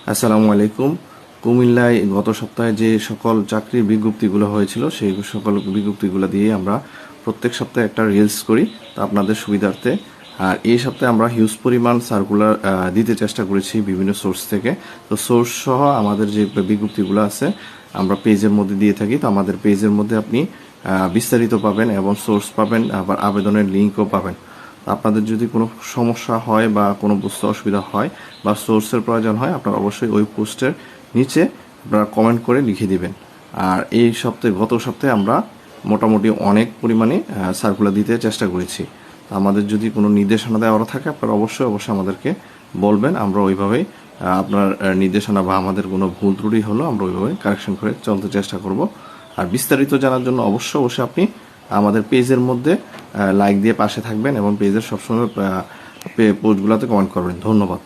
আসসালামু আলাইকুম। কুমিল্লায় গত সপ্তাহে যে সকল চাকরির বিজ্ঞপ্তিগুলো হয়েছিল সেই সকল বিজ্ঞপ্তিগুলো দিয়ে আমরা প্রত্যেক সপ্তাহে একটা রিলস করি, তা আপনাদের সুবিধার্থে। আর এই সপ্তাহে আমরা হিউজ পরিমাণ সার্কুলার দিতে চেষ্টা করেছি বিভিন্ন সোর্স থেকে। তো সোর্স সহ আমাদের যে বিজ্ঞপ্তিগুলো আছে আমরা পেজের মধ্যে দিয়ে থাকি। তো আমাদের পেজের মধ্যে আপনি বিস্তারিত পাবেন এবং সোর্স পাবেন, আবার আবেদনের লিঙ্কও পাবেন। আপনাদের যদি কোনো সমস্যা হয় বা কোনো বুঝতে অসুবিধা হয় বা সোর্সের প্রয়োজন হয়, আপনারা অবশ্যই ওই পোস্টের নিচে আপনারা কমেন্ট করে লিখে দিবেন। আর এই সপ্তাহে গত সপ্তাহে আমরা মোটামুটি অনেক পরিমাণে সার্কুলার দিতে চেষ্টা করেছি। আমাদের যদি কোনো নির্দেশনা দেওয়া থাকে আপনারা অবশ্যই আমাদেরকে বলবেন, আমরা ওইভাবেই আপনার নির্দেশনা বা আমাদের কোনো ভুল ত্রুটি হলো আমরা ওইভাবে কারেকশন করে চলতে চেষ্টা করব। আর বিস্তারিত জানার জন্য অবশ্যই আপনি আমাদের পেজের মধ্যে লাইক দিয়ে পাশে থাকবেন এবং পেজের সবসময় পোস্টগুলোতে কমেন্ট করবেন। ধন্যবাদ।